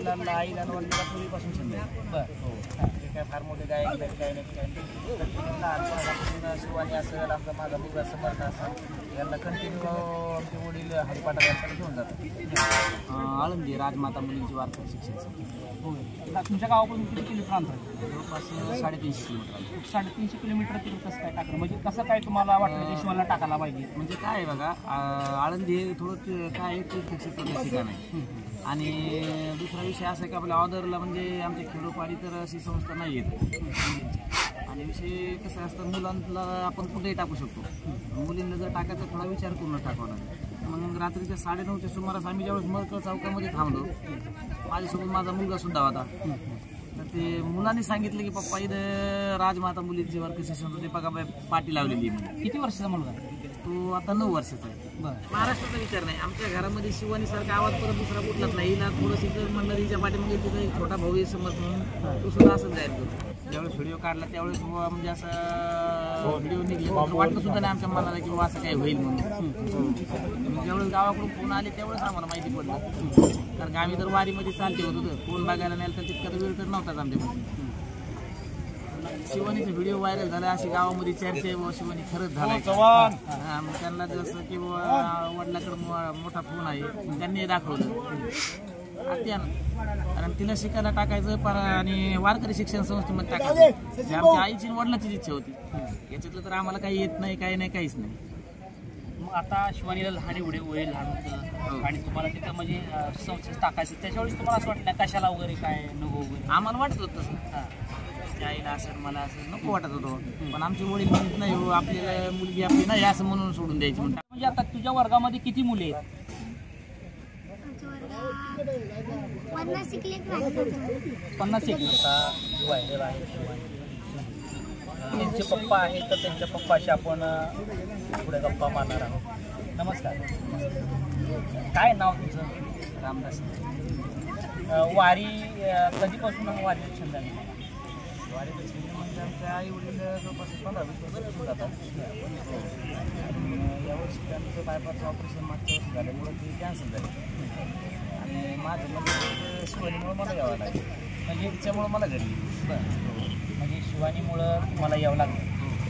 वडिलांना आईला आणि वडिलांना पूर्वीपासून छंद आहे. बरं हो. ते काय फार मोठे गायक नाही काय नाही काय नाही. लहानपणापासून शिवानी असेल आमचा माझा मुलगा समर्थ असेल यांना कंटिन्यू आमचे वडील हरिपाठा यांच्याकडे घेऊन जातात. आळंदी राजमाता मुलींची वारकरी शिक्षण संस्था. हो. तुमच्या गावापासून किती किलोमीटर अंतर आहे? जवळपास 350 किलोमीटर. 350 किलोमीटर तुम्ही कसं काय टाकलं म्हणजे कसं काय तुम्हाला वाटलं की शिवाला टाकायला पाहिजे? म्हणजे काय आहे बघा आळंदी हे थोडं काय एक तीर्थक्षेत्राचं ठिकाण आहे. आणि दुसरा विषय असा आहे की आपल्या ऑर्डरला म्हणजे आमच्या खेडोपाडी तर अशी संस्था नाही येत. आणि विषय कसं असतं मुलांना आपण कुठेही टाकू शकतो. मुलींना जर टाकायचा थोडा विचार करून टाकावा लागेल. मग रात्रीच्या 9:30च्या सुमारास आम्ही ज्यावेळेस मरकळ चौकामध्ये थांबलो माझ्यासोबत माझा मुलगा सुद्धा होता. तर ते मुलांनी सांगितलं की पप्पा इथं राजमाता मुलींची वर्कर्स शिक्षण बघा पाटी लावलेली आहे म्हणजे. किती वर्षाचा मुलगा? तो आता 9 वर्षाचा आहे. महाराष्ट्राचा विचार नाही आमच्या घरामध्ये शिवानीसारखा आवाज परत दुसरा कुठलाच नाही. हिला थोडंसं जर म्हणलं हिच्या पाठीमागे तिथं एक छोटा भाऊ आहे समर्थ म्हणून तो सुद्धा असंच जाहीर करतो. ज्यावेळेस व्हिडिओ काढला त्यावेळेस म्हणजे असं व्हिडिओ निघले वाटलं सुद्धा नाही आमच्या मनाला की असं काही होईल म्हणून. ज्यावेळेस गावाकडून फोन आले त्यावेळेस आम्हाला माहिती पडलं. कारण आम्ही तर वारीमध्ये चालते होतो तर फोन बघायला नाही तर तितका वेळ तर नव्हताच आमच्याकडे. शिवानीचा व्हिडिओ व्हायरल झाला अशी गावामध्ये चर्चा आहे शिवानी खरंच झाला. मग त्यांना जसं की वडिलाकडे मोठा फोन आहे त्यांनी दाखवलं कारण तिला शिकायला टाकायचं आणि वारकरी शिक्षण संस्थेमध्ये टाकायचं आमच्या आईची वडिलांचीच इच्छा होती. याच्यातलं तर आम्हाला काही येत नाही काही नाही काहीच नाही. मग आता शिवानीला लहान एवढे वय लहान होतं आणि तुम्हाला तिथं म्हणजे संस्थेत टाकायचं त्याच्यावेळेस तुम्हाला असं वाटलं कशाला वगैरे काय नको वगैरे? आम्हाला वाटत होतं तसं आईला असेल मला असं नको वाटत होतं. पण आमची वडील म्हणत नाही हो आपल्याला मुलगी आपली नाही असं म्हणून सोडून द्यायची म्हणतात. म्हणजे आता तुझ्या वर्गामध्ये किती मुले आहेत? 50 एक. व्हायरल आहे त्यांचे पप्पा आहेत तर त्यांच्या पप्पाशी आपण पुढे गप्पा मारणार आहोत. नमस्कार. काय नाव तुझं? रामदास. वारी कधीपासून वारीचा छंद आहे? वारीचा छंद म्हणजे आमच्या आई वडील जवळपास 15-20 वर्ष जातात. यावर्षी त्यांचं बायपासचं ऑपरेशन मागच्या वर्षी झाल्यामुळं ते कॅन्सल झाले. आणि माझं म्हणजे शिवानीमुळं मला यावं लागेल म्हणजे तिच्यामुळं मला घडली. म्हणजे शिवानीमुळं तुम्हाला यावं लागलं.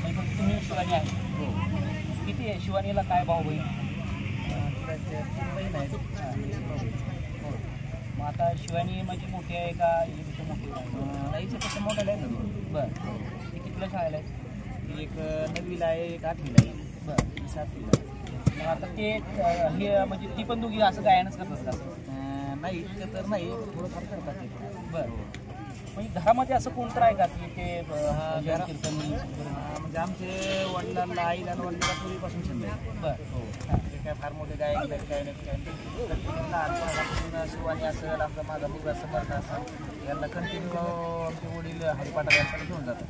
म्हणजे फक्त तुम्ही शिवानी आहे? हो. किती आहे शिवानीला? काय भाऊ बहीण? तिला 3 बहीण आहेत. हो. मग आता शिवानी म्हणजे मोठी आहे का हिच्यापेक्षा मोठी आहे? आईच्यापेक्षा मोठ्याला आहे ना. बरं. ती कितीला शाळेला आहे? ती एक 9वीला आहे एक 8वीला आहे. बरं. ती 7वीला आहे. मग आता ते हे म्हणजे ती पण दोघी असं गायनच करतात का? नाही इतकं तर नाही थोडंफार करतात ते. बरं. म्हणजे घरामध्ये असं कोणतं आहे का की ते कीर्तन म्हणजे आमचे वडिलांना आईला आणि वडिलांना पूर्वीपासून छंद आहे. बरं हो. ते काय फार मोठे गायक नाही काय नाही काय नाही. लहानपणापासून शिवानी असेल आमचा माझा मुलगा समर्थ असेल यांना कंटिन्यू आमचे वडील हरिपाठा यांच्याकडे घेऊन जातात.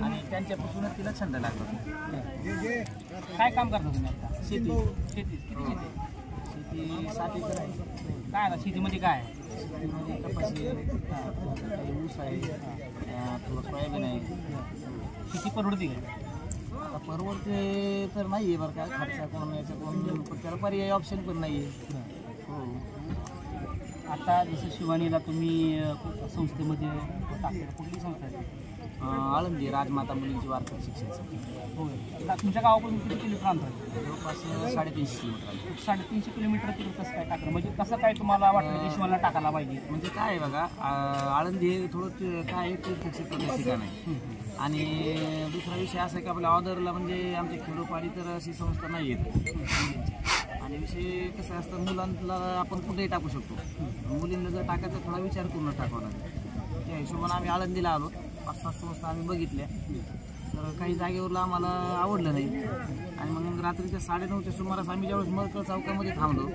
आणि त्यांच्यापासूनच तिला छंद लागला. काय काम करता तुम्ही आता? शेती. शेती किती शेती? शेती 7 एकर आहे. काय आता शेतीमध्ये काय आहे? शेतीमध्ये कपाशी काही ऊस आहे थोडं सोयाबीन आहे. शेती परवडते का? आता परवडते तर नाही आहे बरं का खर्चा करून याच्याकडून पण त्याला पर्यायी ऑप्शन पण नाही आहे. हो. आता जसं शिवानीला तुम्ही संस्थेमध्ये टाकलेलं कुठली संस्था आहे? आळंदी राजमाता मुलींची वारकरी शिक्षण संस्था. हो. तुमच्या गावापासून किती किलोमीटर अंतर आहे? जवळपास 350 किलोमीटर. 350 किलोमीटर तुम्ही कसं काय टाकलं म्हणजे कसं काय तुम्हाला वाटलं की शिवाला टाकायला पाहिजे? म्हणजे काय आहे बघा आळंदी हे थोडं काय एक तीर्थक्षेत्राचं ठिकाण आहे. आणि दुसरा विषय असा आहे की आपल्या ऑर्डरला म्हणजे आमच्या खेडोपाडी तर अशी संस्था नाही येत. आणि विषय कसं असतं मुलांना आपण कुठेही टाकू शकतो. मुलींना जर टाकायचा थोडा विचार करून टाकावा लागेल. त्या हिशोबाने आम्ही आळंदीला आलो. 5-7 संस्था आम्ही बघितल्या तर काही जागेवरला आम्हाला आवडलं नाही. आणि मग रात्रीच्या 9:30च्या सुमारास आम्ही ज्यावेळेस मरकळ चौकामध्ये थांबलो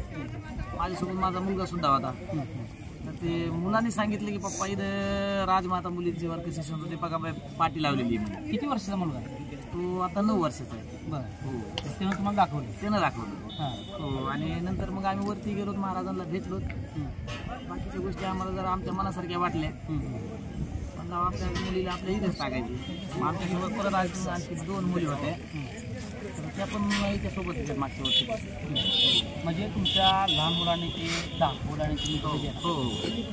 माझ्यासोबत माझा मुलगा सुद्धा होता. तर ते मुलांनी सांगितलं की पप्पा इथं राजमाता मुलींची वर्कर्स शिक्षण बघा पाटी लावलेली आहे म्हणजे. किती वर्षाचा मुलगा? तो आता 9 वर्षाचा आहे. बरं. हो. त्यानं तुम्हाला दाखवलं? त्यानं दाखवलं. हो. आणि नंतर मग आम्ही वरती गेलो महाराजांना भेटलो. बाकीच्या गोष्टी आम्हाला जर आमच्या मनासारख्या वाटल्या पण आपल्या मुलीला आपल्या इथेच टाकायची. आमच्यासोबत परत आणखी 2 मुली होत्या. त्या पण याच्यासोबत आहेत मागच्या वर्षी. म्हणजे तुमच्या लहान मुलांनी ते दाखवलं तुम्ही हो केलं. हो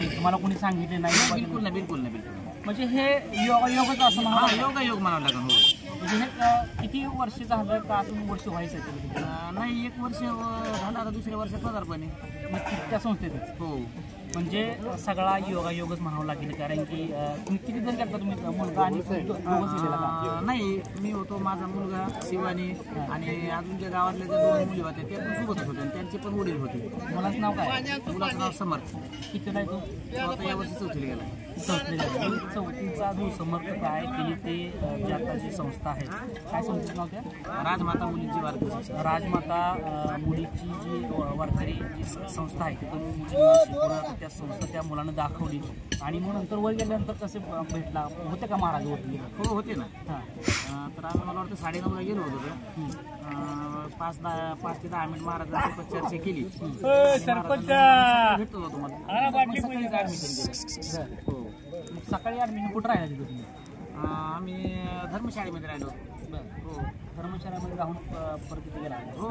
ते तुम्हाला कोणी सांगितले नाही बिलकुल नाही बिलकुल नाही बिलकुल नाही. म्हणजे हे योगाच असं हा म्हणावं योग म्हणावं लागेल. हो म्हणजे हे किती वर्ष झालं का अजून वर्ष व्हायचं आहे ते? नाही 1 वर्ष झालं आता, दुसऱ्या वर्षात पदार्पणे. मग त्या संस्थेतच हो म्हणजे सगळा योगायोगच म्हणावं लागेल. कारण की तुम्ही किती जण करता तुम्ही मुलगा आणि दोघंच गेलेला का? नाही मी होतो, माझा मुलगा शिवानी आणि अजून ज्या गावातल्या ज्या 2 मुली होत्या त्या पण सोबतच होत्या आणि त्यांचे पण वडील होते. मुलाचं नाव काय? मुलाचं नाव समर्थ. किती नाही तो तो आता यावर्षी 4थीला गेला. चौथीचा जो समर्थक आहे की ते जे आता जी संस्था आहे, काय संस्थेचं नाव त्या? राजमाता मुलींची वारकरी. राजमाता मुलीची जी वारकरी जी संस्था आहे तिथं मुलींना शिकवणं, त्या संस्था त्या मुलांना दाखवली आणि मग नंतर वर गेल्यानंतर कसे भेटला होते का महाराज वरती? हो होते ना. हां तर आम्ही मला वाटतं 9:30ला गेलो होतो तर 5 ते 10 मिनिट महाराजांसोबत चर्चा केली. भेटतो होतो मला सकाळी ॲडमिशन केलं. हो सकाळी ॲडमिशन कुठं राहिला तिथं तुम्ही? आम्ही धर्मशाळेमध्ये राहिलो. हो धर्मशाळेमध्ये राहून परत तिथे गेला? हो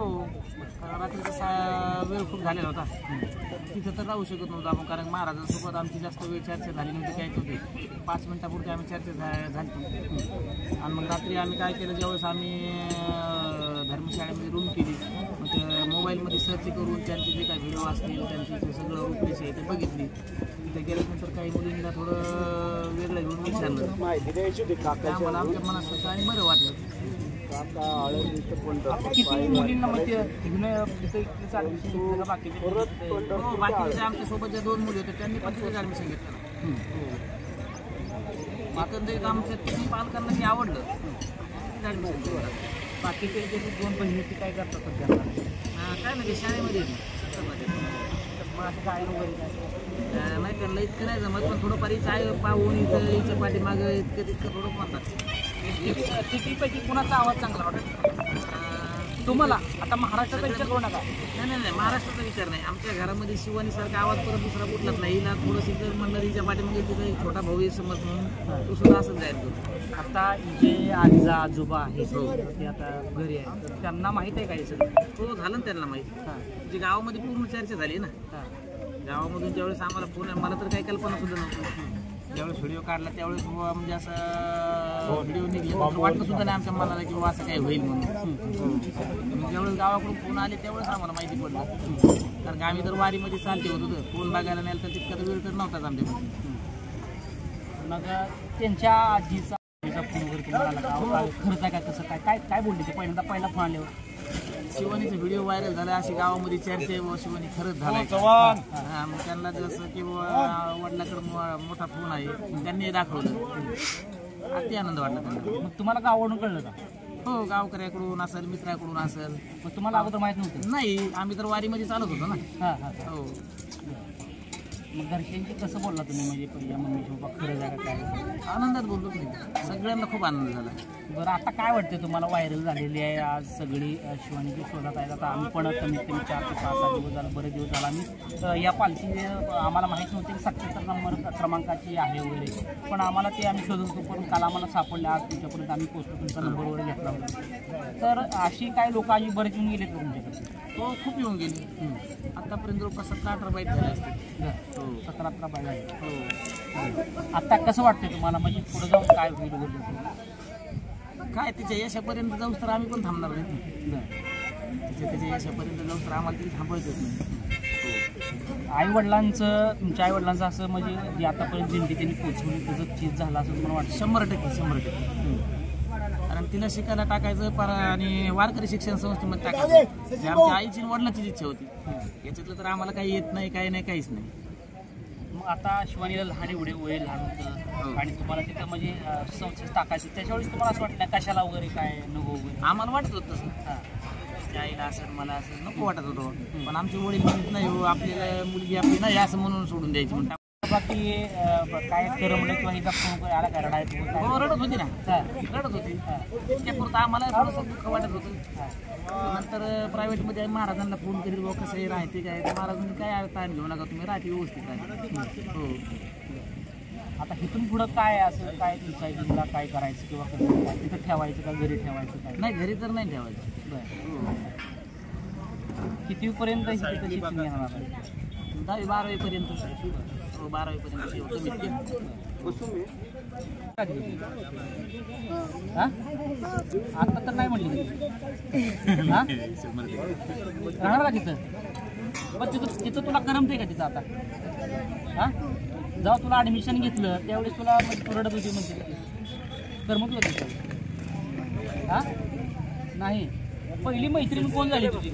कारण रात्रीचा वेळ खूप झालेला होता. तिथं तर राहू शकत नव्हतं आपण, कारण महाराजांसोबत आमची जास्त वेळ चर्चा झाली नव्हती. काय नव्हती 5 मिनिटापुरती आम्ही चर्चा झाली. आणि मग रात्री आम्ही काय केलं, ज्यावेळेस आम्ही धर्मशाळेमध्ये रूम केली, मग ते मोबाईलमध्ये सर्च करून त्यांचे जे काही व्हिडिओ असतील त्यांची सगळं रूपरेष आहे ते बघितली. तिथे गेल्यानंतर काही मुलींना थोडं वेगळं घेऊन विचारलं. आम्हाला आमच्या मनात आणि बरं वाटलं. किती मुलींना म्हणजे हो बाकी आमच्या सोबत ज्या 2 मुली होत्या त्यांनी पण तिथे ॲडमिशन घेतलं. एकंदरीत आमच्या 3 पालकांना ते आवडलं, ॲडमिशन केलं. बाकीचे जे 2 बहिणी ते काय करतात सध्या? काय नाही शाळेमध्ये मग असं काय वगैरे नाही त्यांना इतकं नाही जमत, पण थोडंफार आहे पाहून इथं पाठीमागं इतकं तितकं थोडं म्हणतात. कितीपैकी कुणाचा आवाज चांगला वाटत तुम्हाला? आता महाराष्ट्राचा विचार करू नका. नाही महाराष्ट्राचा विचार नाही. आमच्या घरामध्ये शिवानीसारखा आवाज परत दुसरा कुठलाच नाही. हिला थोडंसं जर म्हणलं हिच्या पाठीमागे तिथं एक छोटा भाऊ आहे समज म्हणून, तो सुद्धा असंच जाईल. आता जे आजा आजोबा आहेत ते आता घरी आहे, तर त्यांना माहीत आहे का हे सगळं? हो झालं ना त्यांना माहीत. म्हणजे गावामध्ये पूर्ण चर्चा झाली ना. गावामधून ज्यावेळेस आम्हाला फोन, मला तर काही कल्पना सुद्धा नव्हती. ज्यावेळेस व्हिडिओ काढला त्यावेळेस म्हणजे असं व्हिडिओ निघले वाटलं सुद्धा नाही आमच्या मनाला की असं काही होईल म्हणून. ज्यावेळेस गावाकडून फोन आले त्यावेळेस आम्हाला माहिती पडलं. कारण आम्ही तर वारीमध्ये चालते होतो, तर फोन बघायला नाही तर तितका वेळ तर नव्हताच आमच्याकडे. मग त्यांच्या आजीचा फोन वगैरे तुम्हाला खर्च आहे का कसं काय काय काय बोलले ते पहिला फोन आल्यावर? शिवानीचा व्हिडिओ व्हायरल झाला अशी गावामध्ये चर्चा आहे, व शिवानी खरंच झालाय. मग त्यांना जसं की वडिलाकडे मोठा फोन आहे त्यांनी दाखवलं, अति आनंद वाटला त्यांना. मग तुम्हाला गावावरून कळलं का? हो गावकऱ्याकडून असेल, मित्राकडून असेल. मग तुम्हाला अगोदर माहित नव्हतं? नाही आम्ही तर वारीमध्ये चालत होतो ना. हो मग घरच्यांची कसं बोलला तुम्ही? म्हणजे पहिल्या मम्मी पप्पा खरं जागा काय? आनंदात बोलतो तुम्ही, सगळ्यांना खूप आनंद झाला. बरं आता काय वाटते तुम्हाला? व्हायरल झालेली आहे आज सगळी शिवानीची शोधात आहेत. आता आम्ही पण कमीत कमी 4 ते 5 दिवस झाला, बरेच दिवस झाला आम्ही या पालखी आम्हाला माहीत नव्हते की 77 नंबर क्रमांकाची आहे वगैरे, पण आम्हाला ते आम्ही शोधत होतो. पण काल आम्हाला सापडले, आज तुमच्यापर्यंत आम्ही पोचतो, तुमचा नंबर वगैरे घेतला होता. तर अशी काय लोक आम्ही बरेच येऊन गेलेत तुमच्याकडे? हो खूप येऊन गेली. आतापर्यंत जवळपास 17-18 बाईट झाले असते. हो 17-18 बाय झाले. हो आता कसं वाटतं तुम्हाला? म्हणजे पुढे जाऊन काय होईल वगैरे? काय त्याच्या यशापर्यंत जाऊस तर आम्ही पण थांबणार नाही. त्याच्या यशापर्यंत जाऊस तर आम्हाला तरी थांबवायचंच नाही. आईवडिलांचं, तुमच्या आईवडिलांचं असं म्हणजे जे आतापर्यंत दिंडी त्यांनी पोचवली त्याचं चीज झालं असं मला वाटतं? 100%. कारण तिला शिकायला टाकायचं आणि वारकरी शिक्षण संस्थेमध्ये टाकायचं ही आमच्या आईची वडिलांचीच इच्छा होती. याच्यातलं तर आम्हाला काही येत नाही, काही नाही, काहीच नाही. मग आता शिवानीला लहान एवढे वय लहान होतं आणि तुम्हाला तिथं म्हणजे संस्थेत टाकायचं, त्याच्यावेळेस तुम्हाला असं वाटलं नाही कशाला वगैरे काय नको वगैरे? आम्हाला वाटत होतं तसं, आईला असं मला असं नको वाटत होतं. पण आमचे वडील म्हणत नाही हो आपल्याला मुलगी आपली नाही असं म्हणून सोडून द्यायची म्हणतात. बाकी काय करमलं किंवा हिचा फोन वगैरे आला काय रडायचं? हो रडत होती ना, रडत होती. त्यापुरतं आम्हाला थोडंसं दुःख वाटत होतं. नंतर प्रायव्हेटमध्ये महाराजांना फोन करील बघ कसं राहते काय, महाराजांनी काय ताण घेऊ नका तुम्ही राहते व्यवस्थित राहते. हो आता इथून पुढं काय असं काय सोसायटीला काय करायचं किंवा कसं काय तिथं ठेवायचं का घरी ठेवायचं काय? नाही घरी तर नाही ठेवायचं. बरं. कितीपर्यंत इथे शिक्षण घेणार आहे? 10वी-12वी पर्यंत. हो 12वी पर्यंत शेवटी. हा आता तर नाही म्हणली हा राहणार का तिथं? पण तिथं तुला करमते का तिथं आता? हा जेव्हा तुला ॲडमिशन घेतलं त्यावेळेस तुला म्हणजे रडत होती म्हणजे करमत होती तिथं? हा नाही. पहिली मैत्रीण कोण झाली तुझी?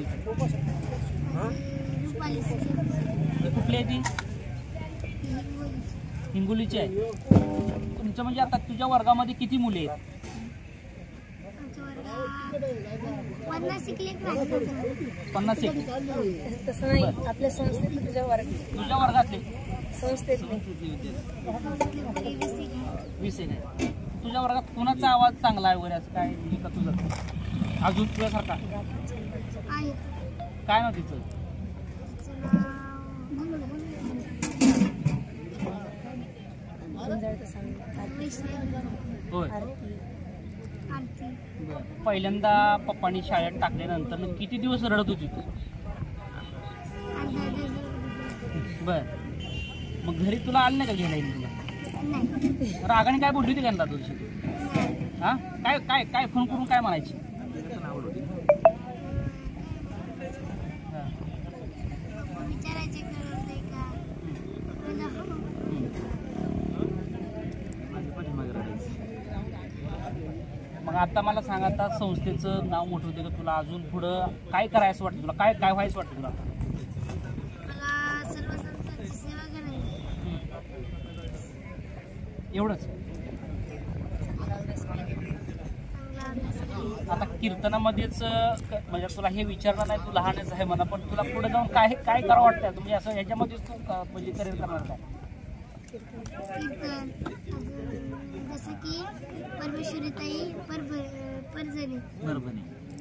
रुपाली कुठली आहे ती? हिंगोलीची आहे. तुमचं म्हणजे आता तुझ्या वर्गामध्ये किती मुले आहेत? आमच्या वर्गात 50 शिकलेत राहिले. 50 एक. तसं नाही आपल्या संस्थेत तुझ्या तुझ्या वर्गातले संस्थेतले 20 एक आहे. तुझ्या वर्गात कोणाचा आवाज चांगला आहे वगैरे असं काय म्हणजे का तुझं अजून तुझ्यासारखा आहे. काय ना तिचं? तिचं नाव वैष्णवी होय. आरती. बरं. पहिल्यांदा पप्पांनी शाळेत टाकल्यानंतर किती दिवस रडत होती तू? बर. मग घरी तुला आलं नाही का घ्यायला येईल तुला? नाही. रागाने काय बोलली होती का तुझी? हा काय काय काय फोन करून काय म्हणायची? हा. विचारायचे करत का मला हो. मग आता मला सांग, आता संस्थेचं नाव मोठं होते का तुला अजून पुढं काय करायचं वाटतं तुला? काय काय व्हायचं वाटतं तुला? मला सर्व संतांची सेवा करायची. एवढंच. चांगला अभ्यास करायचा. आता कीर्तनामध्येच म्हणजे तुला हे विचारणार नाही, तू लहानच आहे म्हणा, पण तुला पुढे जाऊन काय काय करावं वाटतं म्हणजे असं ह्याच्यामध्येच तू म्हणजे करिअर करणार काय? कीर्तन अजून जसं की परमेश्वरीताई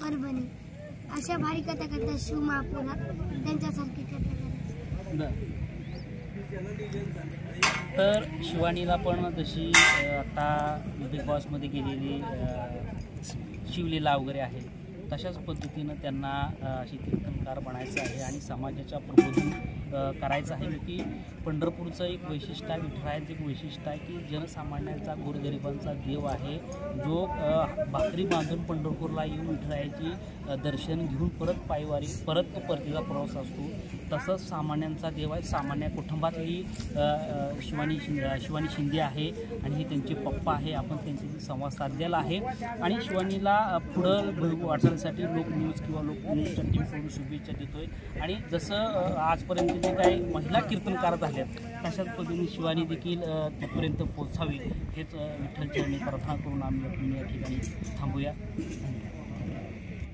परभणी अशा भारी कथा करतात शिव महापुरात, त्यांच्यासारखी कथा करायची. तर शिवानीला पण जशी आता बिग बॉसमध्ये गेलेली शिवलीला वगैरे आहे तशाच पद्धतीनं त्यांना अशी कीर्तनकार बनायचं आहे आणि समाजाच्या प्रबोधन करायचं आहे. की पंढरपूरचं एक वैशिष्ट्य आहे, विठुरायाचं एक वैशिष्ट्य आहे की जनसामान्यांचा गोरगरिबांचा देव आहे, जो भाकरी बांधून पंढरपूरला येऊन विठुरायाची दर्शन घेऊन परत परतीचा प्रवास असतो. तसंच सामान्यांचा देव आहे. सामान्य कुटुंबातली शिवानी शिंदे आहे आणि हे त्यांचे पप्पा आहे. आपण त्यांच्याशी संवाद साधलेला आहे आणि शिवानीला पुढं वाटचालीसाठी लोकन्यूज किंवा लोकन्यूजच्या टीमकडून शुभेच्छा देतोय. आणि जसं आजपर्यंत जे काही महिला कीर्तनकार झाल्यात तशाच पद्धतीने शिवानी देखील तिथपर्यंत पोहोचावी हेच विठ्ठलचरणी प्रार्थना करून आम्ही या ठिकाणी थांबूया.